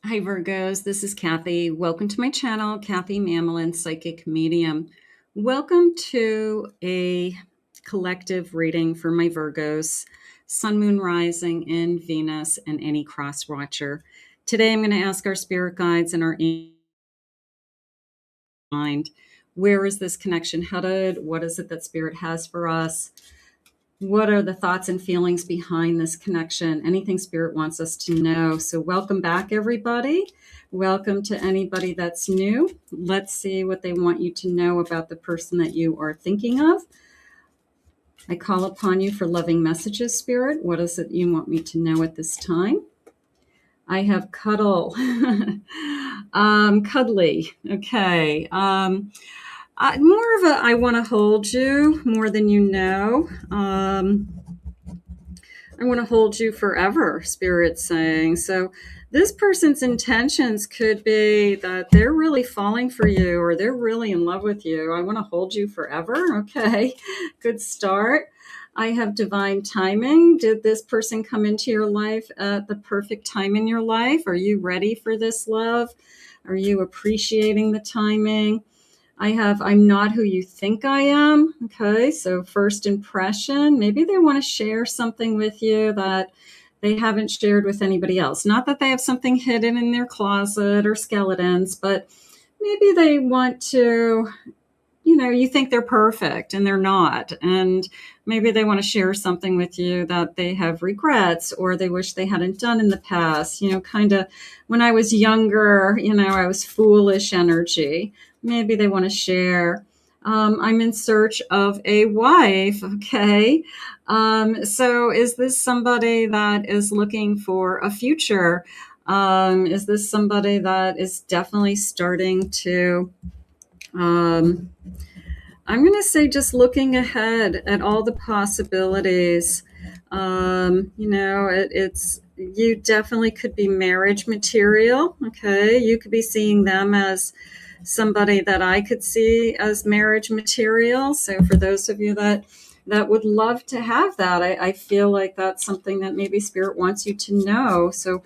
Hi Virgos, this is Kathy. Welcome to my channel, Kathy Mamolen, Psychic Medium. Welcome to a collective reading for my Virgos, Sun, Moon, Rising in Venus, and any cross watcher. Today I'm going to ask our spirit guides and our mind, where is this connection headed? What is it that spirit has for us? What are the thoughts and feelings behind this connection? Anything spirit wants us to know. So welcome back, everybody. Welcome to anybody that's new. Let's see what they want you to know about the person that you are thinking of. I call upon you for loving messages, spirit. What is it you want me to know at this time? I have cuddle. Cuddly. Okay. More of a I want to hold you more than you know. I want to hold you forever, Spirit's saying. So this person's intentions could be that they're really falling for you or they're really in love with you. I want to hold you forever. Okay, good start. I have divine timing. Did this person come into your life at the perfect time in your life? Are you ready for this love? Are you appreciating the timing? I'm not who you think I am. Okay, so first impression, maybe they want to share something with you that they haven't shared with anybody else. Not that they have something hidden in their closet or skeletons, but maybe they want to, you think they're perfect and they're not. And maybe they want to share something with you that they have regrets or they wish they hadn't done in the past. Kind of when I was younger, I was foolish energy. Maybe they want to share. I'm in search of a wife. Okay. So is this somebody that is looking for a future? Is this somebody that is definitely starting to, I'm going to say just looking ahead at all the possibilities. It's you definitely could be marriage material. Okay. You could be seeing them as somebody that I could see as marriage material. So for those of you that would love to have that, I feel like that's something that maybe spirit wants you to know. So,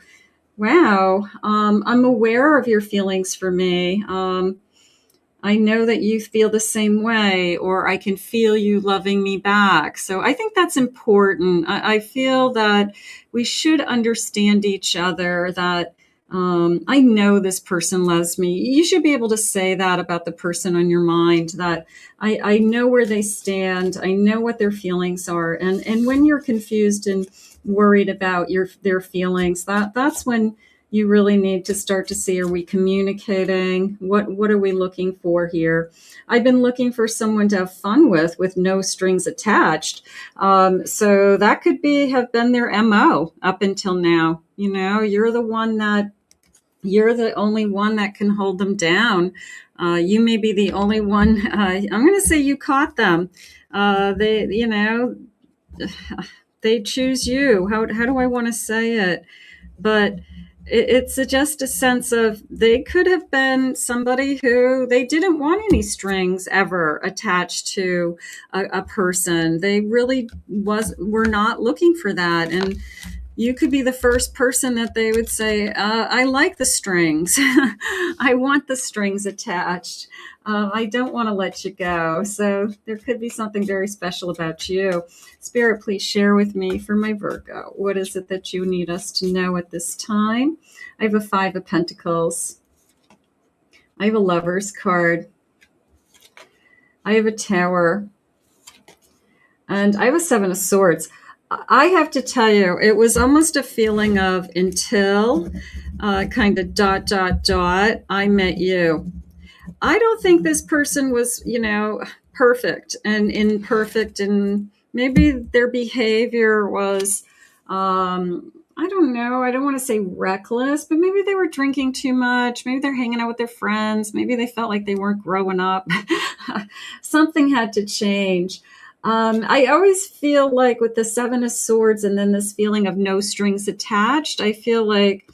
wow. I'm aware of your feelings for me. I know that you feel the same way, or I can feel you loving me back. So I think that's important. I feel that we should understand each other, that I know this person loves me. You should be able to say that about the person on your mind, that I know where they stand. I know what their feelings are. And when you're confused and worried about their feelings, that's when you really need to start to see, are we communicating? What are we looking for here? I've been looking for someone to have fun with no strings attached. So that could have been their MO up until now. You're the only one that can hold them down. You may be the only one. I'm going to say you caught them. They choose you. How do I want to say it? But it's just a sense of they could have been somebody who they didn't want any strings ever attached to a person. They really were not looking for that. And you could be the first person that they would say, I like the strings. I want the strings attached. I don't want to let you go. So there could be something very special about you. Spirit, please share with me for my Virgo. What is it that you need us to know at this time? I have a 5 of Pentacles. I have a Lover's card. I have a Tower. And I have a 7 of Swords. I have to tell you, it was almost a feeling of until kind of ... I met you. I don't think this person was, perfect and imperfect, and maybe their behavior was, I don't know. I don't want to say reckless, but maybe they were drinking too much. Maybe they're hanging out with their friends. Maybe they felt like they weren't growing up. Something had to change. I always feel like with the 7 of Swords and then this feeling of no strings attached, I feel like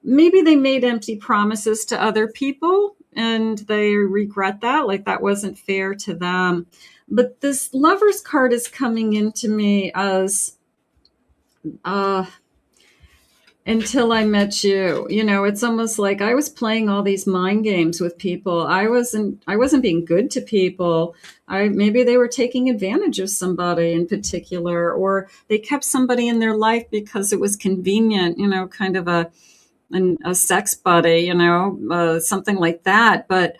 maybe they made empty promises to other people and they regret that, like that wasn't fair to them. But this Lover's card is coming into me as until I met you. You know, it's almost like I was playing all these mind games with people. I wasn't being good to people. I maybe they were taking advantage of somebody in particular, or they kept somebody in their life because it was convenient, you know, kind of a sex buddy, you know, something like that. But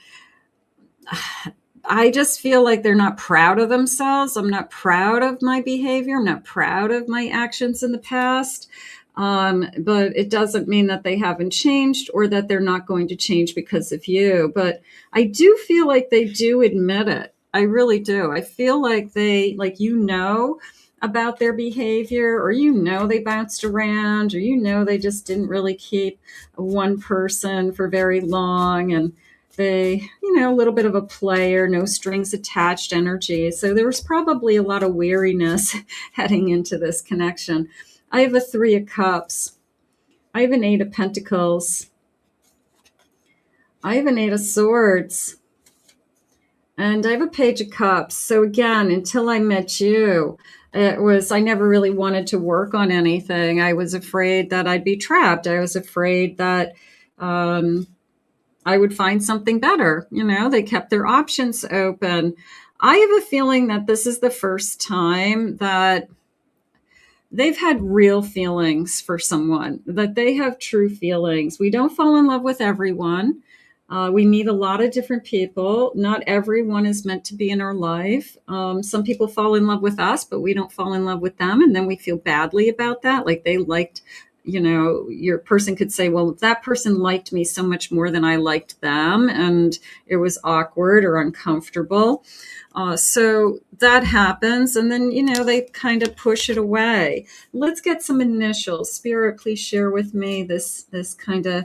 I just feel like they're not proud of themselves. I'm not proud of my behavior. I'm not proud of my actions in the past. But it doesn't mean that they haven't changed or that they're not going to change because of you. But I do feel like they do admit it. I really do. I feel like they, like, you know, about their behavior, or you know, they bounced around, or you know, they just didn't really keep one person for very long. And they, you know, a little bit of a player, no strings attached energy. So there was probably a lot of weariness heading into this connection. I have a 3 of Cups. I have an 8 of Pentacles. I have an 8 of Swords. And I have a Page of Cups. So again, until I met you, I never really wanted to work on anything. I was afraid that I'd be trapped. I was afraid that I would find something better. You know, they kept their options open. I have a feeling that this is the first time that they've had real feelings for someone, that they have true feelings. We don't fall in love with everyone. We meet a lot of different people. Not everyone is meant to be in our life. Some people fall in love with us, but we don't fall in love with them. And then we feel badly about that. Like they liked, you know, your person could say, well, that person liked me so much more than I liked them. And it was awkward or uncomfortable. So that happens. And then, you know, they kind of push it away. Let's get some initials. Spirit, please share with me this kind of,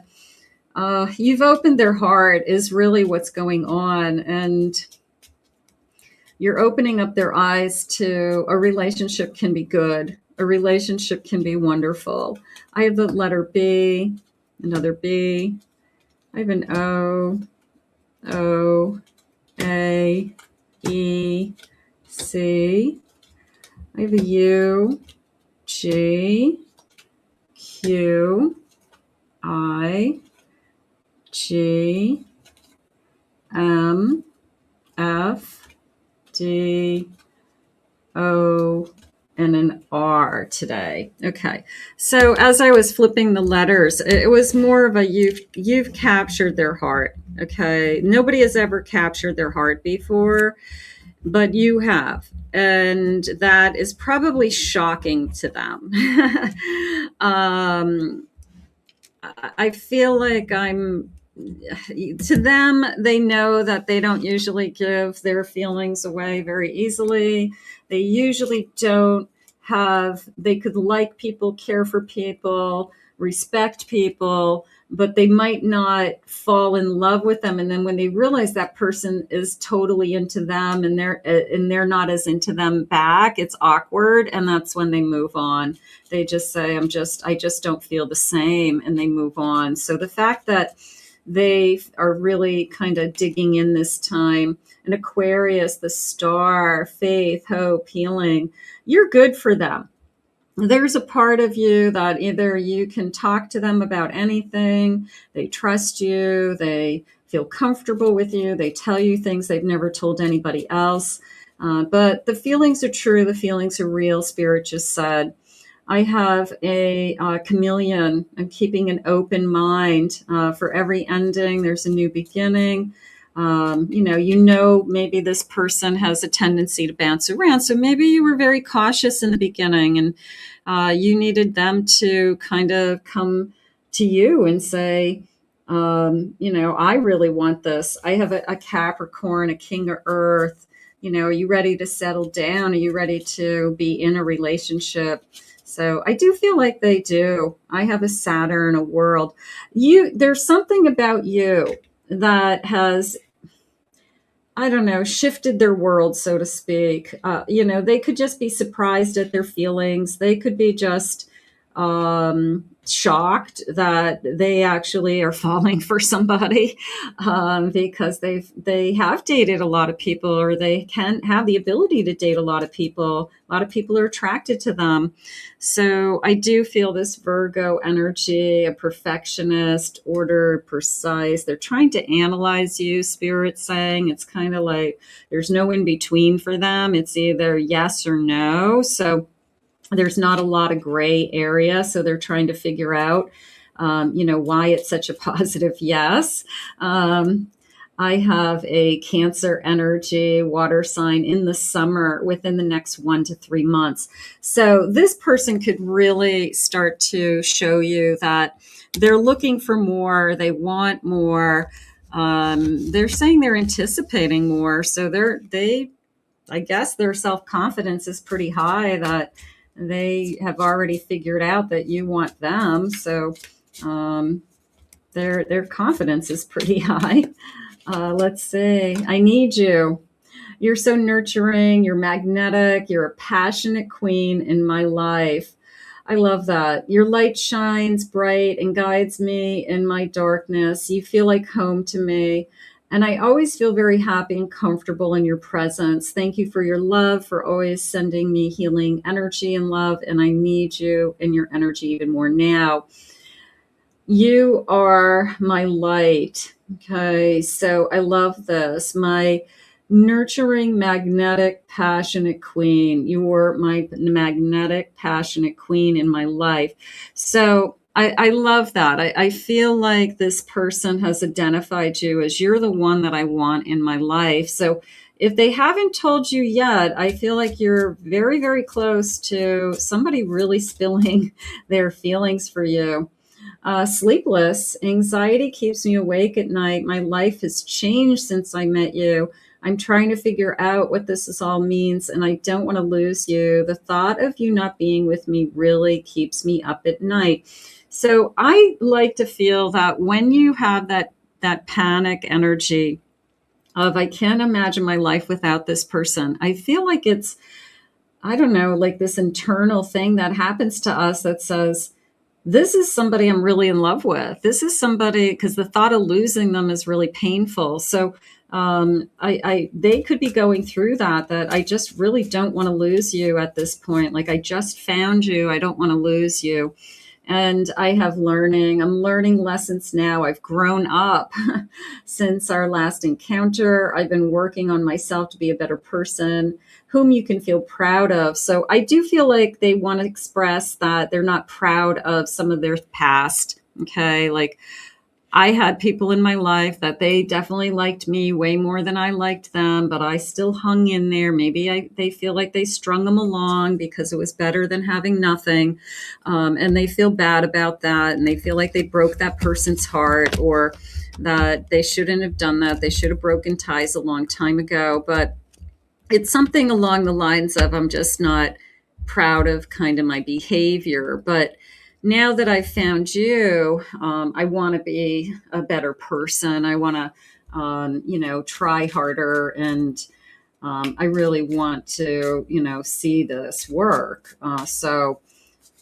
you've opened their heart is really what's going on. And you're opening up their eyes to a relationship can be good. A relationship can be wonderful. I have the letter B, another B. I have an O, O, A, E, C. I have a U, G, Q, I, G, M, F, D, O, and an R today. Okay. So as I was flipping the letters, it was more of a you've captured their heart. Okay. Nobody has ever captured their heart before, but you have. And that is probably shocking to them. I feel like to them, they know that they don't usually give their feelings away very easily. They usually don't they could like people, care for people, respect people, but they might not fall in love with them. And then when they realize that person is totally into them and they're not as into them back, it's awkward. And that's when they move on. They just say, I just don't feel the same. And they move on. So the fact that they are really kind of digging in this time. An Aquarius, the star, faith, hope, healing, you're good for them. There's a part of you that either you can talk to them about anything, they trust you, they feel comfortable with you, they tell you things they've never told anybody else. But the feelings are true, the feelings are real, Spirit just said. I have a chameleon. I'm keeping an open mind. For every ending, there's a new beginning. You know, maybe this person has a tendency to bounce around. So maybe you were very cautious in the beginning and you needed them to kind of come to you and say, I really want this. I have a Capricorn, a king of earth. You know, are you ready to settle down? Are you ready to be in a relationship? So I do feel like they do. I have a Saturn, a world. There's something about you that has, I don't know, shifted their world, so to speak. They could just be surprised at their feelings. They could be just shocked that they actually are falling for somebody, because they have dated a lot of people, or they can have the ability to date a lot of people. A lot of people are attracted to them. So I do feel this Virgo energy, a perfectionist, ordered, precise. They're trying to analyze you, Spirit's saying. It's kind of like there's no in between for them. It's either yes or no. So there's not a lot of gray area. So they're trying to figure out, why it's such a positive yes. I have a Cancer energy, water sign in the summer within the next 1 to 3 months. So this person could really start to show you that they're looking for more. They want more. They're saying they're anticipating more. So I guess their self-confidence is pretty high, that they have already figured out that you want them. So their confidence is pretty high. Let's see. I need you. You're so nurturing. You're magnetic. You're a passionate queen in my life. I love that. Your light shines bright and guides me in my darkness. You feel like home to me. And I always feel very happy and comfortable in your presence. Thank you for your love, for always sending me healing energy and love. And I need you and your energy even more now. You are my light. Okay, so I love this. My nurturing, magnetic, passionate queen. You're my magnetic, passionate queen in my life. So I love that. I feel like this person has identified you as you're the one that I want in my life. So if they haven't told you yet, I feel like you're very, very close to somebody really spilling their feelings for you. Sleepless, anxiety keeps me awake at night. My life has changed since I met you. I'm trying to figure out what this all means, and I don't want to lose you. The thought of you not being with me really keeps me up at night. So I like to feel that when you have that panic energy of I can't imagine my life without this person, I feel like it's, I don't know, like this internal thing that happens to us that says, this is somebody I'm really in love with. This is somebody, because the thought of losing them is really painful. So they could be going through that I just really don't want to lose you at this point. Like I just found you. I don't want to lose you. And I'm learning lessons now. I've grown up since our last encounter. I've been working on myself to be a better person whom you can feel proud of. So I do feel like they want to express that they're not proud of some of their past. Okay. Like I had people in my life that they definitely liked me way more than I liked them, but I still hung in there. Maybe they feel like they strung them along because it was better than having nothing. And they feel bad about that. And they feel like they broke that person's heart, or that they shouldn't have done that. They should have broken ties a long time ago. But it's something along the lines of, I'm just not proud of kind of my behavior. But now that I've found you, I want to be a better person. I want to, try harder. And I really want to, see this work. So,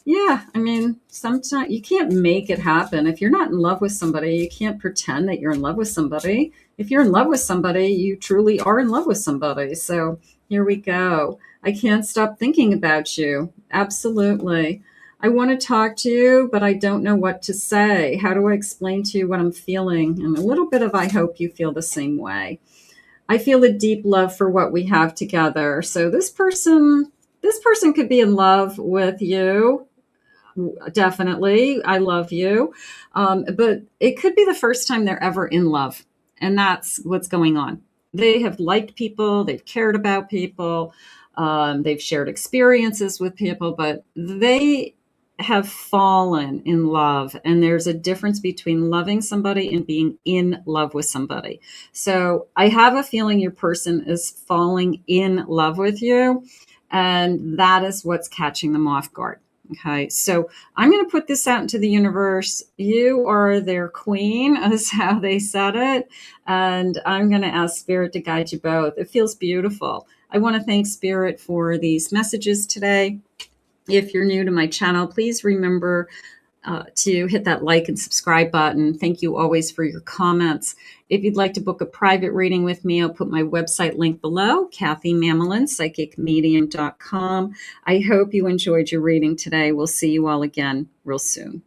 yeah, I mean, sometimes you can't make it happen. If you're not in love with somebody, you can't pretend that you're in love with somebody. If you're in love with somebody, you truly are in love with somebody. So here we go. I can't stop thinking about you. Absolutely. I want to talk to you, but I don't know what to say. How do I explain to you what I'm feeling? And a little bit of, I hope you feel the same way. I feel a deep love for what we have together. So this person could be in love with you. Definitely. I love you. But it could be the first time they're ever in love. And that's what's going on. They have liked people. They've cared about people. They've shared experiences with people, but they have fallen in love. And there's a difference between loving somebody and being in love with somebody. So I have a feeling your person is falling in love with you. And that is what's catching them off guard. Okay, so I'm going to put this out into the universe. You are their queen, is how they said it. And I'm going to ask Spirit to guide you both. It feels beautiful. I want to thank Spirit for these messages today. If you're new to my channel, please remember to hit that like and subscribe button. Thank you always for your comments. If you'd like to book a private reading with me, I'll put my website link below, Kathy Mamolen, psychicmedium.com. I hope you enjoyed your reading today. We'll see you all again real soon.